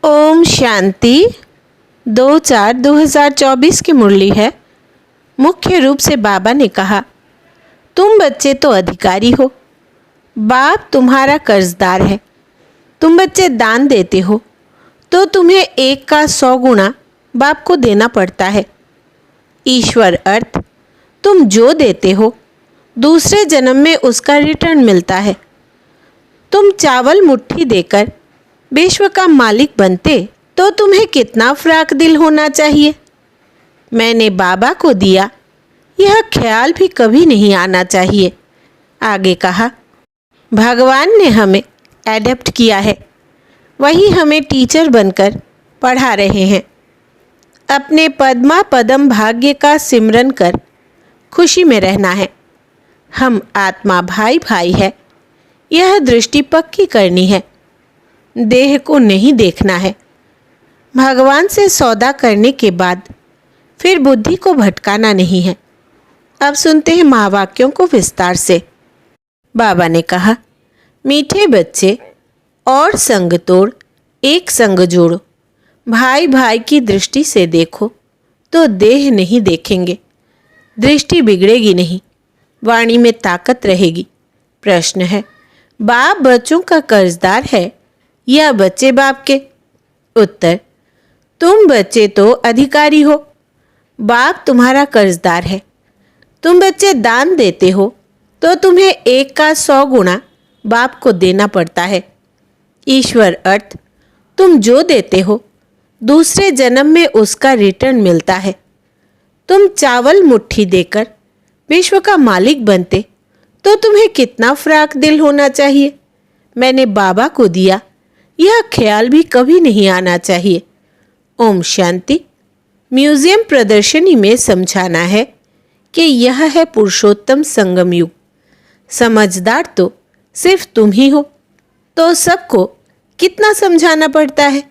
ओम शांति 2/4/2024 की मुरली है। मुख्य रूप से बाबा ने कहा, तुम बच्चे तो अधिकारी हो, बाप तुम्हारा कर्जदार है। तुम बच्चे दान देते हो तो तुम्हें 1 का 100 गुना बाप को देना पड़ता है। ईश्वर अर्थ तुम जो देते हो दूसरे जन्म में उसका रिटर्न मिलता है। तुम चावल मुट्ठी देकर विश्व का मालिक बनते तो तुम्हें कितना फ्राक दिल होना चाहिए। मैंने बाबा को दिया, यह ख्याल भी कभी नहीं आना चाहिए। आगे कहा, भगवान ने हमें एडेप्ट किया है, वही हमें टीचर बनकर पढ़ा रहे हैं। अपने पद्मा पदम भाग्य का सिमरन कर खुशी में रहना है। हम आत्मा भाई भाई है, यह दृष्टि पक्की करनी है। देह को नहीं देखना है। भगवान से सौदा करने के बाद फिर बुद्धि को भटकाना नहीं है। अब सुनते हैं महावाक्यों को विस्तार से। बाबा ने कहा, मीठे बच्चे और संग तोड़ एक संग जोड़ो। भाई भाई की दृष्टि से देखो तो देह नहीं देखेंगे, दृष्टि बिगड़ेगी नहीं, वाणी में ताकत रहेगी। प्रश्न है, बाप बच्चों का कर्जदार है या बच्चे बाप के? उत्तर, तुम बच्चे तो अधिकारी हो, बाप तुम्हारा कर्जदार है। तुम बच्चे दान देते हो तो तुम्हें 1 का 100 गुना बाप को देना पड़ता है। ईश्वर अर्थ तुम जो देते हो दूसरे जन्म में उसका रिटर्न मिलता है। तुम चावल मुट्ठी देकर विश्व का मालिक बनते तो तुम्हें कितना फ्राक दिल होना चाहिए। मैंने बाबा को दिया, यह ख्याल भी कभी नहीं आना चाहिए। ओम शांति। म्यूजियम प्रदर्शनी में समझाना है कि यह है पुरुषोत्तम संगम युग। समझदार तो सिर्फ तुम ही हो, तो सबको कितना समझाना पड़ता है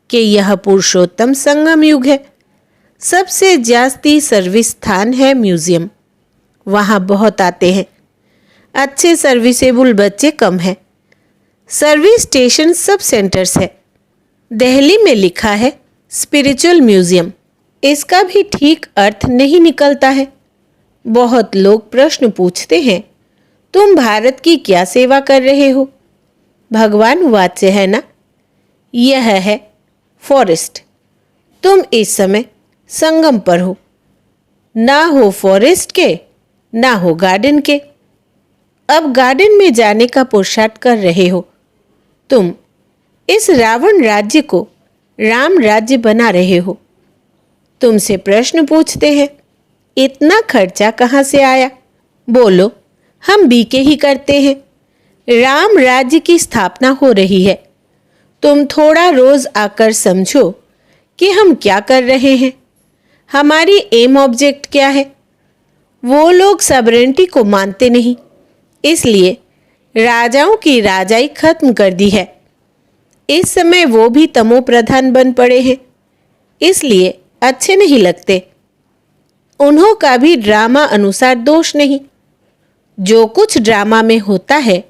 कि यह पुरुषोत्तम संगम युग है। सबसे जास्ती सर्विस स्थान है म्यूजियम, वहाँ बहुत आते हैं। अच्छे सर्विसेबल बच्चे कम हैं। सर्विस स्टेशन सब सेंटर्स है। दिल्ली में लिखा है स्पिरिचुअल म्यूजियम, इसका भी ठीक अर्थ नहीं निकलता है। बहुत लोग प्रश्न पूछते हैं, तुम भारत की क्या सेवा कर रहे हो? भगवान वाच्य है ना, यह है फॉरेस्ट। तुम इस समय संगम पर हो, ना हो फॉरेस्ट के ना हो गार्डन के। अब गार्डन में जाने का पुरुषार्थ कर रहे हो। तुम इस रावण राज्य को राम राज्य बना रहे हो। तुमसे प्रश्न पूछते हैं, इतना खर्चा कहाँ से आया? बोलो, हम बीके ही करते हैं। राम राज्य की स्थापना हो रही है। तुम थोड़ा रोज आकर समझो कि हम क्या कर रहे हैं, हमारी एम ऑब्जेक्ट क्या है। वो लोग सबरेंटी को मानते नहीं, इसलिए राजाओं की राजाई खत्म कर दी है। इस समय वो भी तमो प्रधान बन पड़े हैं, इसलिए अच्छे नहीं लगते। उन्हों का भी ड्रामा अनुसार दोष नहीं। जो कुछ ड्रामा में होता है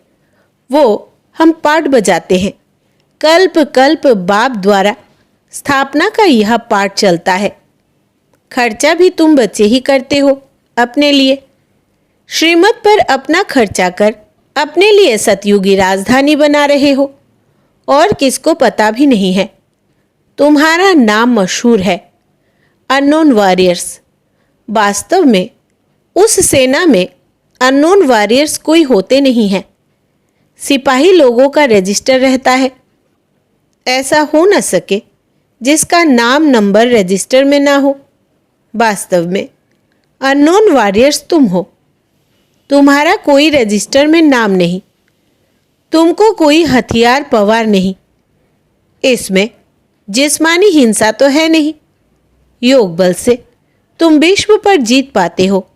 वो हम पार्ट बजाते हैं। कल्प कल्प बाप द्वारा स्थापना का यह पार्ट चलता है। खर्चा भी तुम बच्चे ही करते हो अपने लिए। श्रीमत पर अपना खर्चा कर अपने लिए सतयुगी राजधानी बना रहे हो और किसको पता भी नहीं है। तुम्हारा नाम मशहूर है, अननोन वॉरियर्स। वास्तव में उस सेना में अननोन वॉरियर्स कोई होते नहीं हैं। सिपाही लोगों का रजिस्टर रहता है। ऐसा हो न सके जिसका नाम नंबर रजिस्टर में ना हो। वास्तव में अननोन वॉरियर्स तुम हो। तुम्हारा कोई रजिस्टर में नाम नहीं, तुमको कोई हथियार पवार नहीं। इसमें जिस्मानी हिंसा तो है नहीं। योग बल से तुम विश्व पर जीत पाते हो।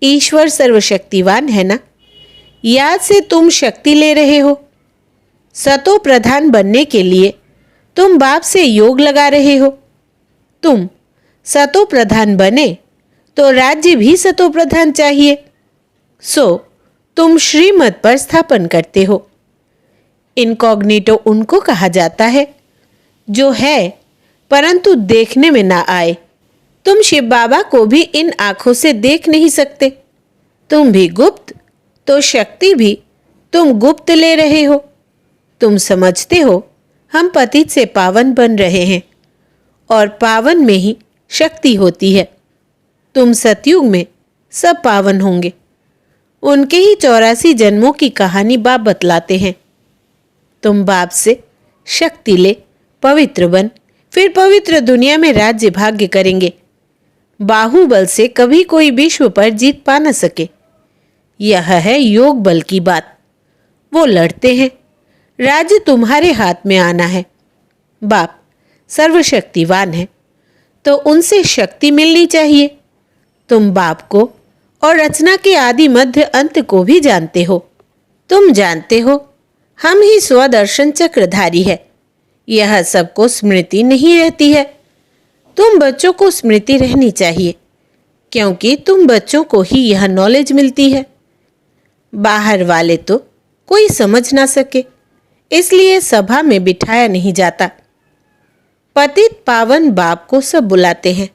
ईश्वर सर्वशक्तिवान है ना, याद से तुम शक्ति ले रहे हो। सतो प्रधान बनने के लिए तुम बाप से योग लगा रहे हो। तुम सतो प्रधान बने तो राज्य भी सतो प्रधान चाहिए। सो तुम श्रीमत पर स्थापन करते हो। इनकॉग्निटो उनको कहा जाता है जो है परंतु देखने में ना आए। तुम शिव बाबा को भी इन आंखों से देख नहीं सकते। तुम भी गुप्त तो शक्ति भी तुम गुप्त ले रहे हो। तुम समझते हो हम पतित से पावन बन रहे हैं और पावन में ही शक्ति होती है। तुम सतयुग में सब पावन होंगे। उनके ही 84 जन्मों की कहानी बाप बतलाते हैं। तुम बाप से शक्ति ले, पवित्र बन, फिर पवित्र दुनिया में राज्य भाग्य करेंगे। बाहुबल से कभी कोई विश्व पर जीत पा न सके। यह है योग बल की बात। वो लड़ते हैं, राज्य तुम्हारे हाथ में आना है। बाप सर्वशक्तिवान है तो उनसे शक्ति मिलनी चाहिए। तुम बाप को और रचना के आदि मध्य अंत को भी जानते हो। तुम जानते हो हम ही स्वदर्शन चक्रधारी है। यह सबको स्मृति नहीं रहती है। तुम बच्चों को स्मृति रहनी चाहिए क्योंकि तुम बच्चों को ही यह नॉलेज मिलती है। बाहर वाले तो कोई समझ ना सके, इसलिए सभा में बिठाया नहीं जाता। पतित पावन बाप को सब बुलाते हैं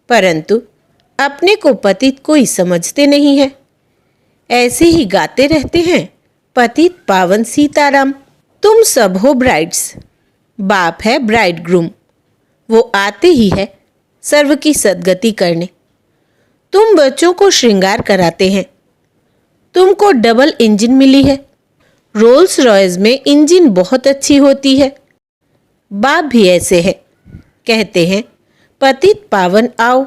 परंतु अपने को पतित कोई समझते नहीं है। ऐसे ही गाते रहते हैं पतित पावन सीताराम। तुम सब हो ब्राइड्स, बाप है ब्राइड ग्रूम। वो आते ही है सर्व की सद्गति करने। तुम बच्चों को श्रृंगार कराते हैं। तुमको डबल इंजन मिली है। रोल्स रॉयस में इंजन बहुत अच्छी होती है। बाप भी ऐसे है, कहते हैं पतित पावन आओ,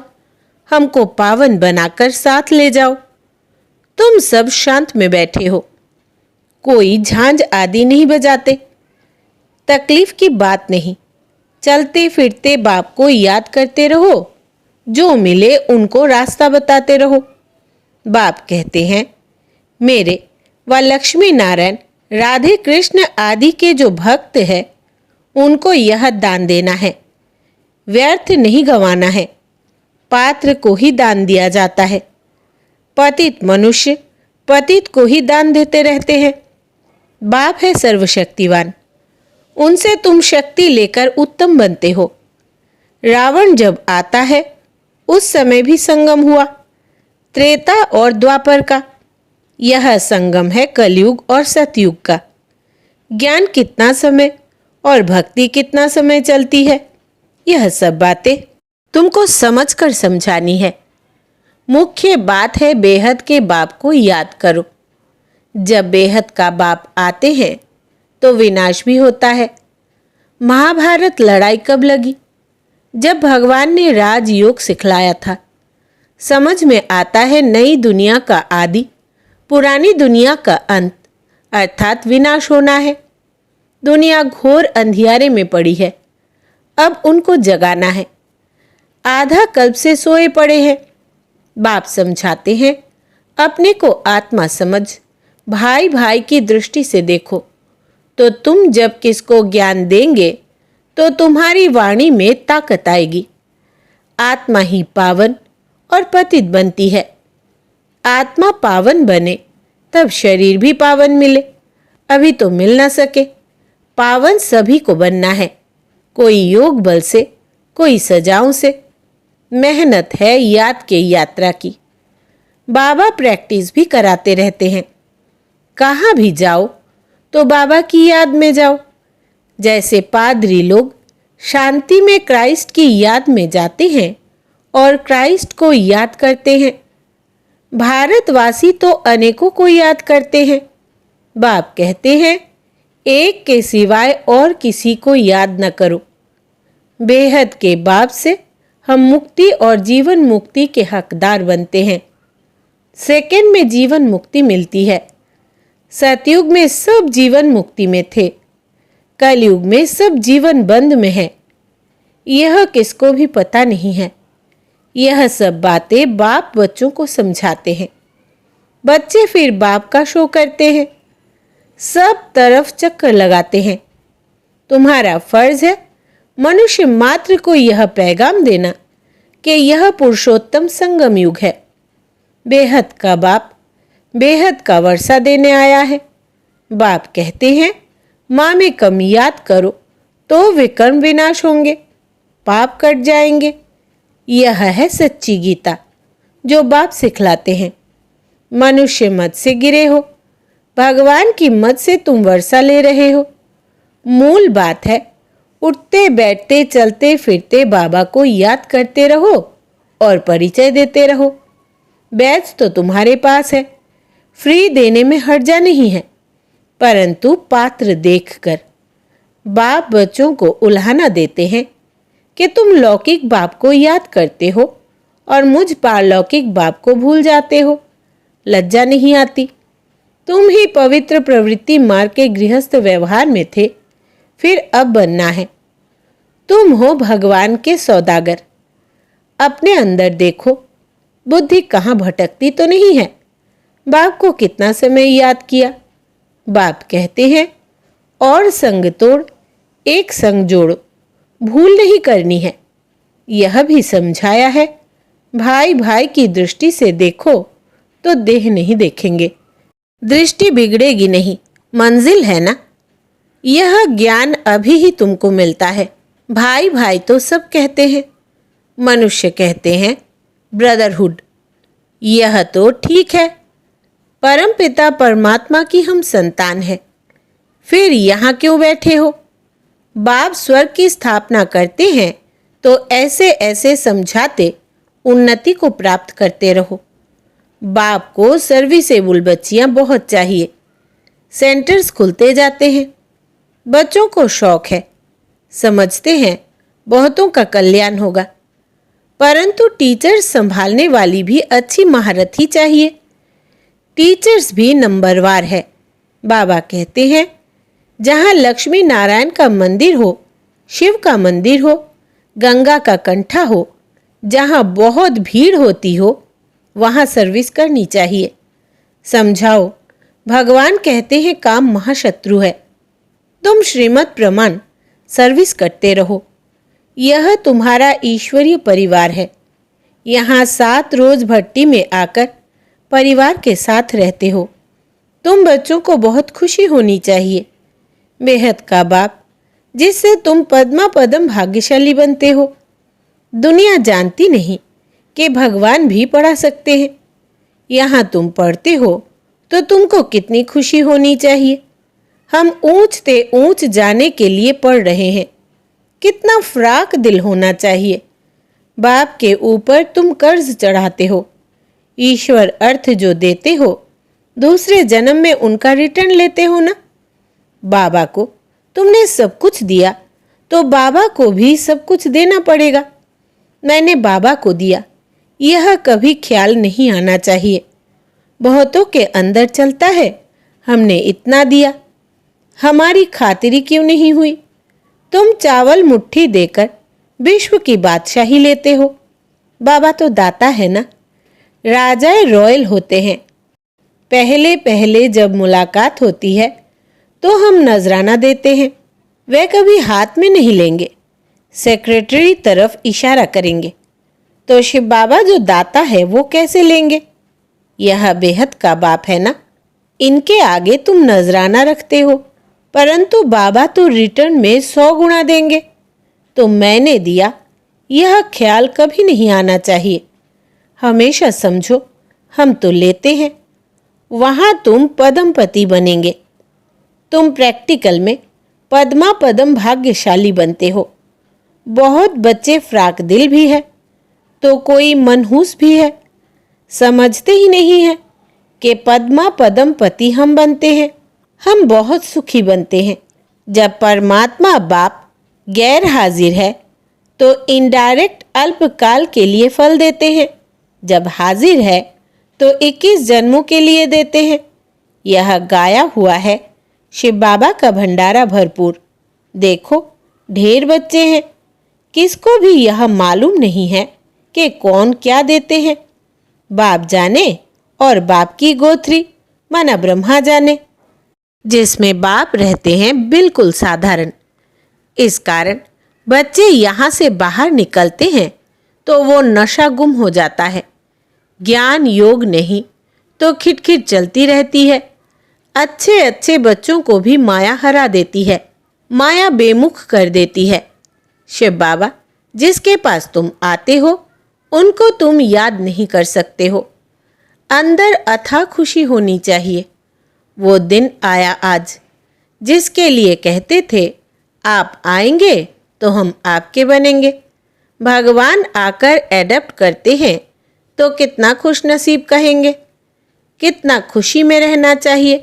हमको पावन बनाकर साथ ले जाओ। तुम सब शांत में बैठे हो, कोई झांझ आदि नहीं बजाते। तकलीफ की बात नहीं, चलते फिरते बाप को याद करते रहो। जो मिले उनको रास्ता बताते रहो। बाप कहते हैं मेरे व लक्ष्मी नारायण, राधे कृष्ण आदि के जो भक्त है उनको यह दान देना है। व्यर्थ नहीं गंवाना है। पात्र को ही दान दिया जाता है। पतित मनुष्य पतित को ही दान देते रहते हैं। बाप है सर्वशक्तिवान, उनसे तुम शक्ति लेकर उत्तम बनते हो। रावण जब आता है उस समय भी संगम हुआ, त्रेता और द्वापर का। यह संगम है कलयुग और सतयुग का। ज्ञान कितना समय और भक्ति कितना समय चलती है, यह सब बातें तुमको समझकर समझानी है। मुख्य बात है बेहद के बाप को याद करो। जब बेहद का बाप आते हैं तो विनाश भी होता है। महाभारत लड़ाई कब लगी? जब भगवान ने राजयोग सिखलाया था। समझ में आता है नई दुनिया का आदि, पुरानी दुनिया का अंत, अर्थात विनाश होना है। दुनिया घोर अंधियारे में पड़ी है, अब उनको जगाना है। आधा कल्प से सोए पड़े हैं। बाप समझाते हैं अपने को आत्मा समझ, भाई भाई की दृष्टि से देखो। तो तुम जब किसको ज्ञान देंगे तो तुम्हारी वाणी में ताकत आएगी। आत्मा ही पावन और पतित बनती है। आत्मा पावन बने तब शरीर भी पावन मिले। अभी तो मिल ना सके। पावन सभी को बनना है, कोई योग बल से, कोई सजाओं से। मेहनत है याद के यात्रा की। बाबा प्रैक्टिस भी कराते रहते हैं। कहाँ भी जाओ तो बाबा की याद में जाओ। जैसे पादरी लोग शांति में क्राइस्ट की याद में जाते हैं और क्राइस्ट को याद करते हैं। भारतवासी तो अनेकों को याद करते हैं। बाप कहते हैं एक के सिवाय और किसी को याद न करो। बेहद के बाप से हम मुक्ति और जीवन मुक्ति के हकदार बनते हैं। सेकंड में जीवन मुक्ति मिलती है। सतयुग में सब जीवन मुक्ति में थे, कलयुग में सब जीवन बंद में है। यह किसको भी पता नहीं है। यह सब बातें बाप बच्चों को समझाते हैं। बच्चे फिर बाप का शो करते हैं, सब तरफ चक्कर लगाते हैं। तुम्हारा फर्ज है मनुष्य मात्र को यह पैगाम देना कि यह पुरुषोत्तम संगम युग है। बेहद का बाप बेहद का वर्षा देने आया है। बाप कहते हैं माँ में कम याद करो तो विकर्म विनाश होंगे, पाप कट जाएंगे। यह है सच्ची गीता जो बाप सिखलाते हैं। मनुष्य मत से गिरे हो, भगवान की मत से तुम वर्षा ले रहे हो। मूल बात है, उठते बैठते चलते फिरते बाबा को याद करते रहो और परिचय देते रहो। बैच तो तुम्हारे पास है, फ्री देने में हर्जा नहीं है, परंतु पात्र देखकर। बाप बच्चों को उल्हाना देते हैं कि तुम लौकिक बाप को याद करते हो और मुझ पारलौकिक बाप को भूल जाते हो। लज्जा नहीं आती? तुम ही पवित्र प्रवृत्ति मार्ग के गृहस्थ व्यवहार में थे, फिर अब बनना है। तुम हो भगवान के सौदागर। अपने अंदर देखो, बुद्धि कहाँ भटकती तो नहीं है। बाप को कितना समय याद किया? बाप कहते हैं, और संग तोड़ एक संग जोड़ो, भूल नहीं करनी है। यह भी समझाया है, भाई भाई की दृष्टि से देखो तो देह नहीं देखेंगे। दृष्टि बिगड़ेगी नहीं, मंजिल है ना। यह ज्ञान अभी ही तुमको मिलता है। भाई भाई तो सब कहते हैं, मनुष्य कहते हैं ब्रदरहुड। यह तो ठीक है, परम पिता परमात्मा की हम संतान है, फिर यहाँ क्यों बैठे हो? बाप स्वर्ग की स्थापना करते हैं तो ऐसे ऐसे समझाते उन्नति को प्राप्त करते रहो। बाप को सर्विसेबल बच्चियां बहुत चाहिए। सेंटर्स खुलते जाते हैं। बच्चों को शौक है, समझते हैं बहुतों का कल्याण होगा, परंतु टीचर्स संभालने वाली भी अच्छी महारथी चाहिए। टीचर्स भी नंबरवार है। बाबा कहते हैं, जहाँ लक्ष्मी नारायण का मंदिर हो, शिव का मंदिर हो, गंगा का कंठा हो, जहाँ बहुत भीड़ होती हो, वहाँ सर्विस करनी चाहिए। समझाओ, भगवान कहते हैं काम महाशत्रु है। तुम श्रीमत प्रमाण सर्विस करते रहो। यह तुम्हारा ईश्वरीय परिवार है। यहाँ 7 रोज भट्टी में आकर परिवार के साथ रहते हो। तुम बच्चों को बहुत खुशी होनी चाहिए। बेहद का बाप, जिससे तुम पद्मा पदम भाग्यशाली बनते हो। दुनिया जानती नहीं कि भगवान भी पढ़ा सकते हैं। यहाँ तुम पढ़ते हो तो तुमको कितनी खुशी होनी चाहिए। हम ऊंचते ऊंच जाने के लिए पढ़ रहे हैं। कितना फ्राक दिल होना चाहिए। बाप के ऊपर तुम कर्ज चढ़ाते हो। ईश्वर अर्थ जो देते हो, दूसरे जन्म में उनका रिटर्न लेते हो ना। बाबा को तुमने सब कुछ दिया तो बाबा को भी सब कुछ देना पड़ेगा। मैंने बाबा को दिया, यह कभी ख्याल नहीं आना चाहिए। बहुतों के अंदर चलता है, हमने इतना दिया, हमारी खातिरी क्यों नहीं हुई? तुम चावल मुट्ठी देकर विश्व की बादशाही लेते हो। बाबा तो दाता है ना, राजाए रॉयल होते हैं। पहले पहले जब मुलाकात होती है तो हम नजराना देते हैं। वे कभी हाथ में नहीं लेंगे, सेक्रेटरी तरफ इशारा करेंगे। तो शिव बाबा जो दाता है वो कैसे लेंगे? यह बेहद का बाप है ना। इनके आगे तुम नजराना रखते हो, परंतु बाबा तो रिटर्न में 100 गुना देंगे। तो मैंने दिया, यह ख्याल कभी नहीं आना चाहिए। हमेशा समझो, हम तो लेते हैं, वहाँ तुम पदमपति बनेंगे। तुम प्रैक्टिकल में पद्मा पदम भाग्यशाली बनते हो। बहुत बच्चे फ्राक दिल भी है तो कोई मनहूस भी है। समझते ही नहीं है कि पद्मा पदम पति हम बनते हैं। हम बहुत सुखी बनते हैं। जब परमात्मा बाप गैर हाजिर है तो इनडायरेक्ट अल्पकाल के लिए फल देते हैं। जब हाजिर है तो 21 जन्मों के लिए देते हैं। यह गाया हुआ है शिव बाबा का भंडारा भरपूर। देखो, ढेर बच्चे हैं, किसको भी यह मालूम नहीं है कि कौन क्या देते हैं। बाप जाने और बाप की गोथरी माना ब्रह्मा जाने, जिसमें बाप रहते हैं बिल्कुल साधारण। इस कारण बच्चे यहाँ से बाहर निकलते हैं तो वो नशा गुम हो जाता है। ज्ञान योग नहीं तो खिटखिट चलती रहती है। अच्छे अच्छे बच्चों को भी माया हरा देती है। माया बेमुख कर देती है। शिव बाबा जिसके पास तुम आते हो उनको तुम याद नहीं कर सकते हो। अंदर अथाह खुशी होनी चाहिए। वो दिन आया आज जिसके लिए कहते थे आप आएंगे तो हम आपके बनेंगे। भगवान आकर एडप्ट करते हैं तो कितना खुश नसीब कहेंगे, कितना खुशी में रहना चाहिए।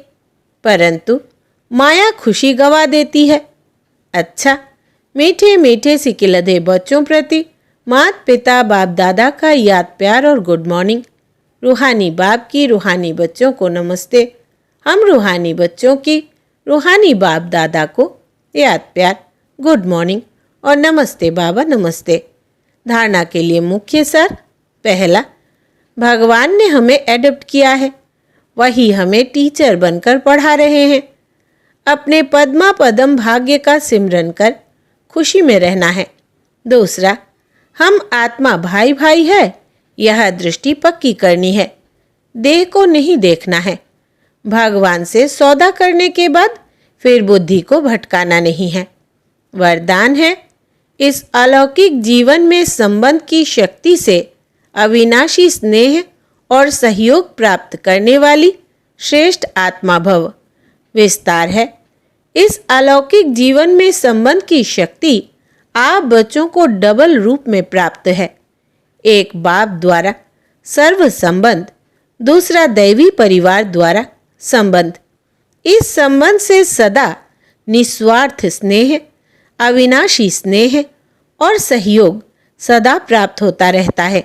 परंतु माया खुशी गवा देती है। अच्छा, मीठे मीठे सिकिलधे बच्चों प्रति माता पिता बाप दादा का याद प्यार और गुड मॉर्निंग। रूहानी बाप की रूहानी बच्चों को नमस्ते। हम रूहानी बच्चों की रूहानी बाप दादा को याद प्यार, गुड मॉर्निंग और नमस्ते बाबा नमस्ते। धारणा के लिए मुख्य सार। पहला, भगवान ने हमें एडप्ट किया है, वही हमें टीचर बनकर पढ़ा रहे हैं। अपने पद्मा पदम भाग्य का सिमरन कर खुशी में रहना है। दूसरा, हम आत्मा भाई भाई है, यह दृष्टि पक्की करनी है। देह को नहीं देखना है। भगवान से सौदा करने के बाद फिर बुद्धि को भटकाना नहीं है। वरदान है, इस अलौकिक जीवन में संबंध की शक्ति से अविनाशी स्नेह और सहयोग प्राप्त करने वाली श्रेष्ठ आत्मा भव। विस्तार है, इस अलौकिक जीवन में संबंध की शक्ति आप बच्चों को डबल रूप में प्राप्त है। एक बाप द्वारा सर्व संबंध, दूसरा दैवी परिवार द्वारा संबंध। इस संबंध से सदा निस्वार्थ स्नेह, अविनाशी स्नेह और सहयोग सदा प्राप्त होता रहता है।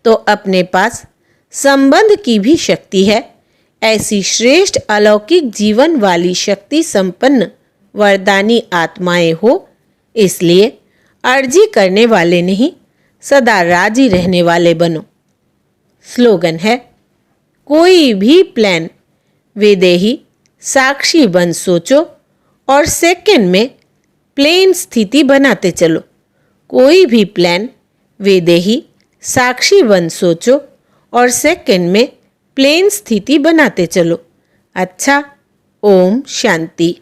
तो अपने पास संबंध की भी शक्ति है। ऐसी श्रेष्ठ अलौकिक जीवन वाली शक्ति संपन्न वरदानी आत्माएं हो, इसलिए अर्जी करने वाले नहीं, सदा राजी रहने वाले बनो। स्लोगन है, कोई भी प्लान विदेही साक्षी बन सोचो और सेकंड में प्लेन स्थिति बनाते चलो। कोई भी प्लान विदेही साक्षी बन सोचो और सेकंड में प्लेन स्थिति बनाते चलो। अच्छा, ओम शांति।